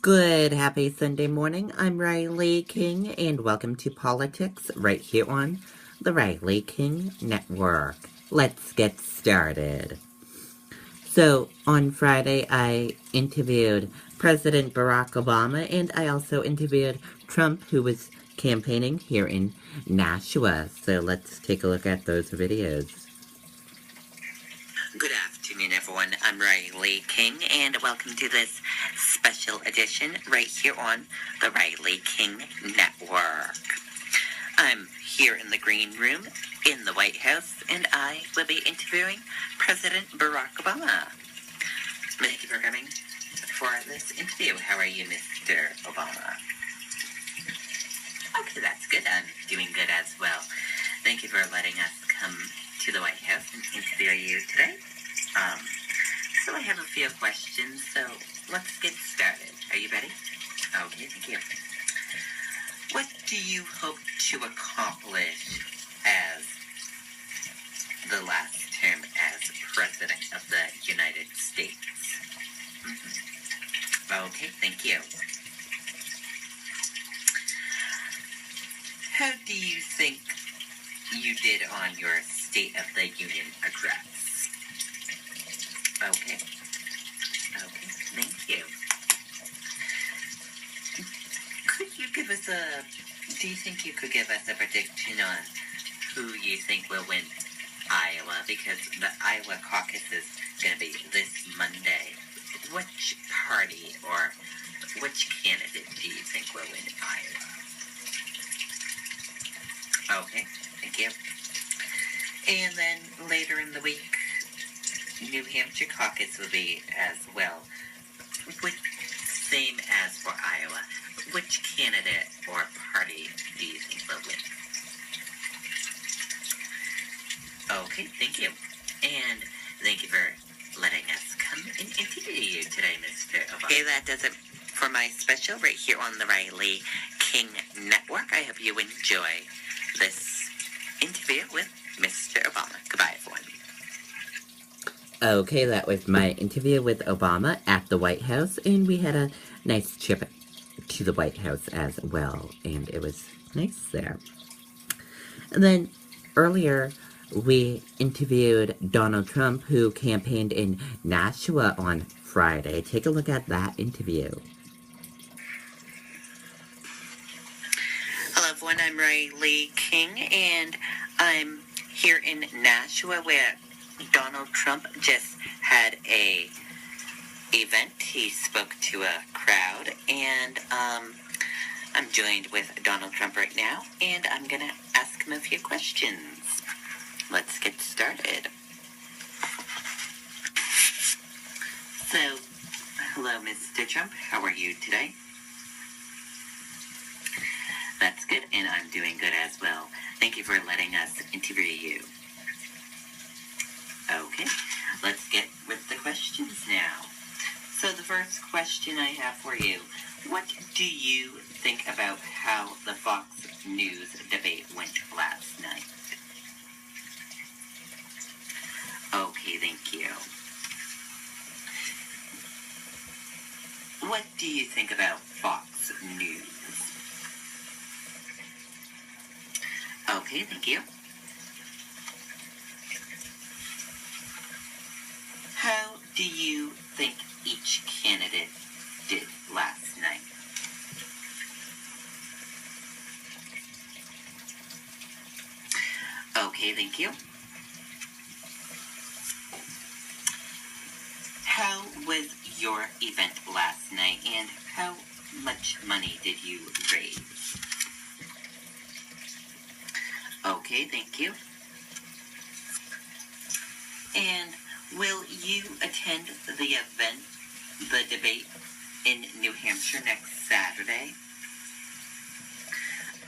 Good, happy Sunday morning. I'm Riley King, and welcome to Politics right here on the Riley King Network. Let's get started. So, on Friday, I interviewed President Barack Obama, and I also interviewed Trump, who was campaigning here in Nashua. So, let's take a look at those videos. Good afternoon, everyone. I'm Riley King, and welcome to this special edition right here on the Riley King Network. I'm here in the green room in the White House, and I will be interviewing President Barack Obama. Thank you for coming for this interview. How are you, Mr. Obama? Okay, that's good. I'm doing good as well. Thank you for letting us come to the White House and interview you today. So I have a few questions, so let's get started. Are you ready? Okay, thank you. What do you hope to accomplish as the last term as President of the United States? Okay, thank you. How do you think you did on your State of the Union address? Okay, thank you. Do you think you could give us a prediction on who you think will win Iowa? Because the Iowa caucus is going to be this Monday. Which party or which candidate do you think will win Iowa? Okay, thank you. And then later in the week, New Hampshire caucus will be as well. Same as for Iowa. Which candidate or party do you think will win? Okay, thank you. And thank you for letting us come and interview you today, Mr. Obama. Okay, that does it for my special right here on the Riley King Network. I hope you enjoy this interview with Mr. Obama. Goodbye, everyone. Okay, that was my interview with Obama at the White House, and we had a nice trip to the White House as well, and it was nice there. And then earlier, we interviewed Donald Trump, who campaigned in Nashua on Friday. Take a look at that interview. Hello, everyone. I'm Riley King, and I'm here in Nashua where Donald Trump just had a event. He spoke to a crowd, and I'm joined with Donald Trump right now, and I'm going to ask him a few questions. Let's get started. So, hello, Mr. Trump. How are you today? That's good, and I'm doing good as well. Thank you for letting us interview you. Okay, let's get with the questions now. So the first question I have for you, what do you think about how the Fox News debate went last night? Okay, thank you. What do you think about Fox News? Okay, thank you. How do you think each candidate did last night? Okay, thank you. How was your event last night, and how much money did you raise? Okay, thank you. And will you attend the event, the debate, in New Hampshire next Saturday?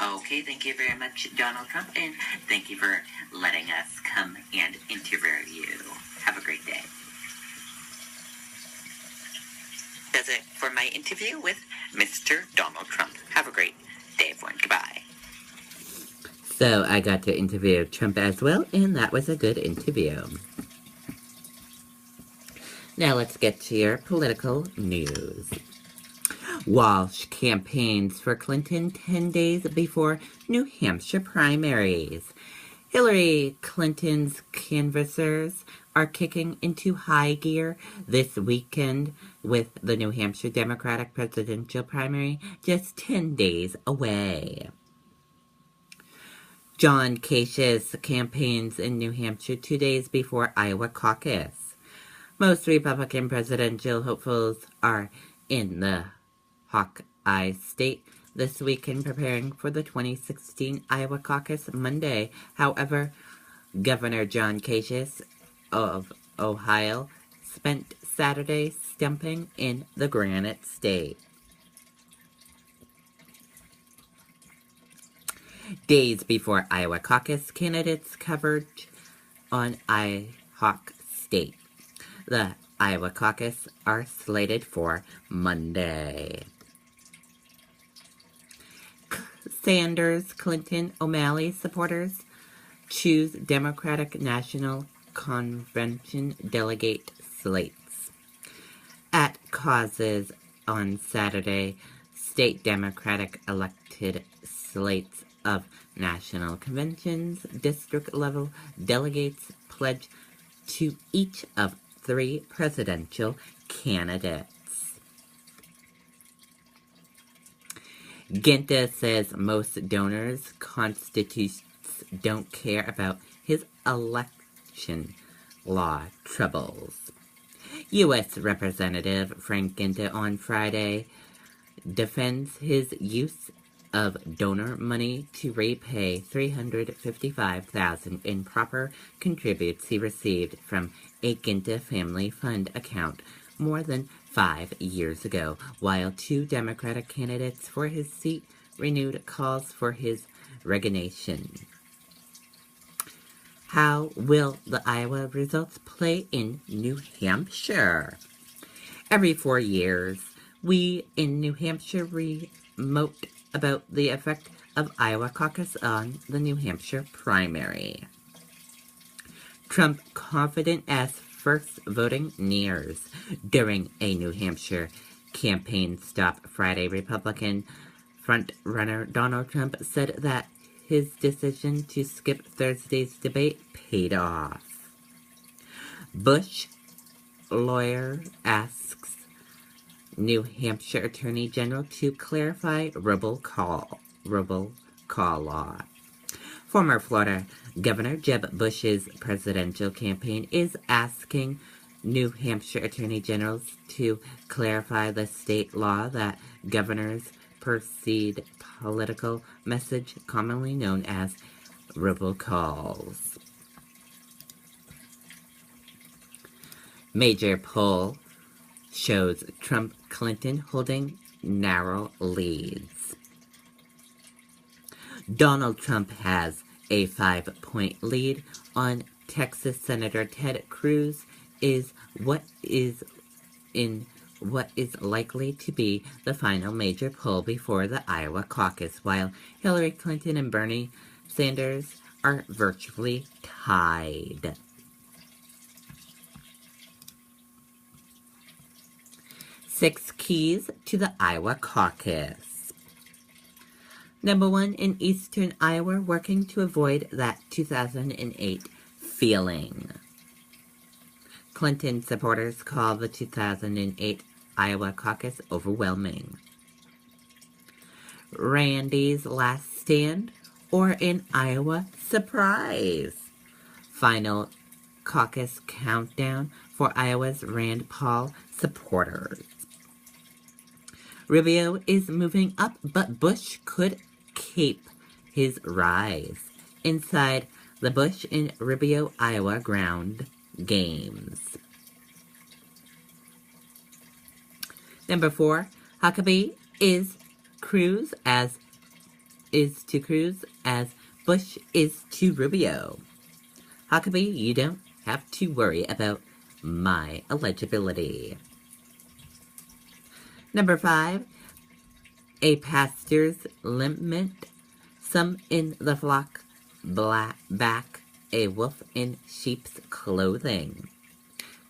Okay, thank you very much, Donald Trump, and thank you for letting us come and interview you. Have a great day. That's it for my interview with Mr. Donald Trump. Have a great day, everyone. Goodbye. So I got to interview Trump as well, and that was a good interview. Now let's get to your political news. Walsh campaigns for Clinton 10 days before New Hampshire primaries. Hillary Clinton's canvassers are kicking into high gear this weekend with the New Hampshire Democratic presidential primary just 10 days away. John Kasich campaigns in New Hampshire 2 days before Iowa caucus. Most Republican presidential hopefuls are in the Hawkeye State this weekend preparing for the 2016 Iowa caucus Monday. However, Governor John Kasich of Ohio spent Saturday stumping in the Granite State. Days before Iowa caucus, candidates coverage on iHawk State. The Iowa caucus are slated for Monday. Sanders, Clinton, O'Malley supporters choose Democratic National Convention delegate slates. At causes on Saturday, state Democratic elected slates of national conventions, district-level delegates pledge to each of 3 presidential candidates. Ginta says most donors' constituents don't care about his election law troubles. U.S. Representative Frank Ginta on Friday defends his use of donor money to repay $355,000 in proper contributes he received from a Ginta Family Fund account more than 5 years ago, while 2 Democratic candidates for his seat renewed calls for his resignation. How will the Iowa results play in New Hampshire? Every 4 years, we in New Hampshire remote about the effect of Iowa caucus on the New Hampshire primary. Trump confident as first voting nears. During a New Hampshire campaign stop Friday, Republican frontrunner Donald Trump said that his decision to skip Thursday's debate paid off. Bush lawyer asks New Hampshire Attorney General to clarify robocall law. Former Florida Governor Jeb Bush's presidential campaign is asking New Hampshire Attorney Generals to clarify the state law that governors proceed political message, commonly known as robocalls. Major poll shows Trump-Clinton holding narrow leads. Donald Trump has a 5-point lead on Texas Senator Ted Cruz is what is likely to be the final major poll before the Iowa caucus, while Hillary Clinton and Bernie Sanders are virtually tied. Six keys to the Iowa caucus. Number 1, in eastern Iowa, working to avoid that 2008 feeling. Clinton supporters call the 2008 Iowa caucus overwhelming. Randy's last stand or an Iowa surprise. Final caucus countdown for Iowa's Rand Paul supporters. Rubio is moving up, but Bush could keep his rise inside the Bush and Rubio Iowa ground games. Number 4, Huckabee is to Cruz as Bush is to Rubio. Huckabee, you don't have to worry about my eligibility. Number 5, a pastor's lament, some in the flock back a wolf in sheep's clothing.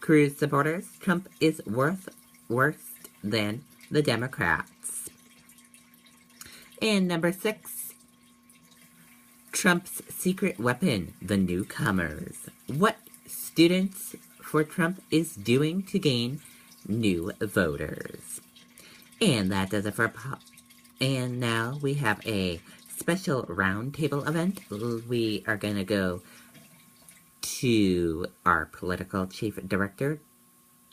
Cruz supporters, Trump is worse than the Democrats. And number 6, Trump's secret weapon, the newcomers. What Students for Trump is doing to gain new voters. And that does it for and now we have a special roundtable event. We are going to go to our political chief director,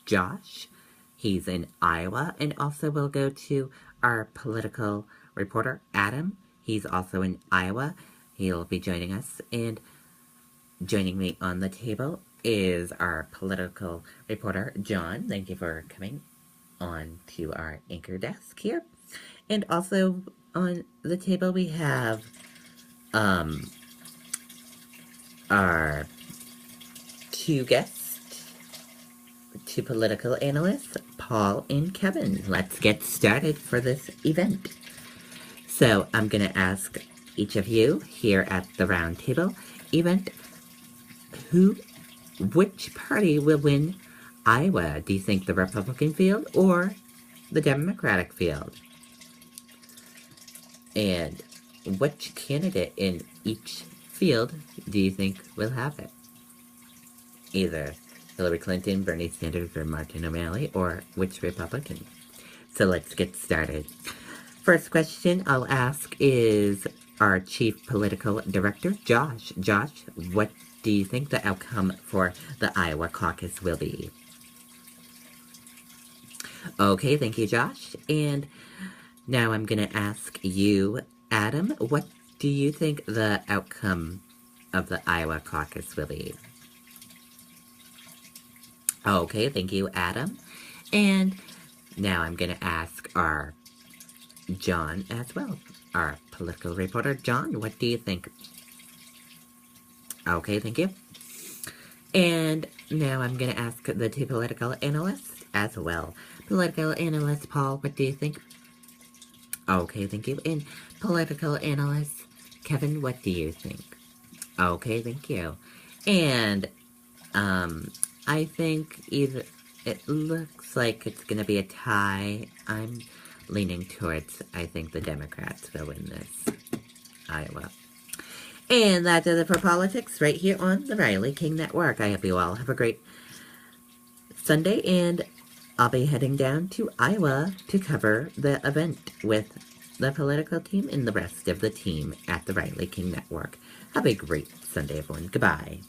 Josh. He's in Iowa. And also we'll go to our political reporter, Adam. He's also in Iowa. He'll be joining us. And joining me on the table is our political reporter, John. Thank you for coming on to our anchor desk here. And also on the table we have our 2 guests, 2 political analysts, Paul and Kevin. Let's get started for this event. So I'm going to ask each of you here at the roundtable event, which party will win Iowa? Do you think the Republican field or the Democratic field? And which candidate in each field do you think will have it? Either Hillary Clinton, Bernie Sanders, or Martin O'Malley, or which Republican? So let's get started. First question I'll ask is our chief political director, Josh. Josh, what do you think the outcome for the Iowa caucus will be? Okay, thank you, Josh. And now I'm going to ask you, Adam, what do you think the outcome of the Iowa caucus will be? Okay, thank you, Adam. And now I'm going to ask our John as well, our political reporter. John, what do you think? Okay, thank you. And now I'm going to ask the 2 political analysts as well. Political analyst Paul, what do you think? Okay, thank you. And political analyst Kevin, what do you think? Okay, thank you. And I think it looks like it's going to be a tie. I'm leaning towards, I think the Democrats will win this Iowa. And that does it for politics right here on the Riley King Network. I hope you all have a great Sunday, and I'll be heading down to Iowa to cover the event with the political team and the rest of the team at the Riley King Network. Have a great Sunday, everyone. Goodbye.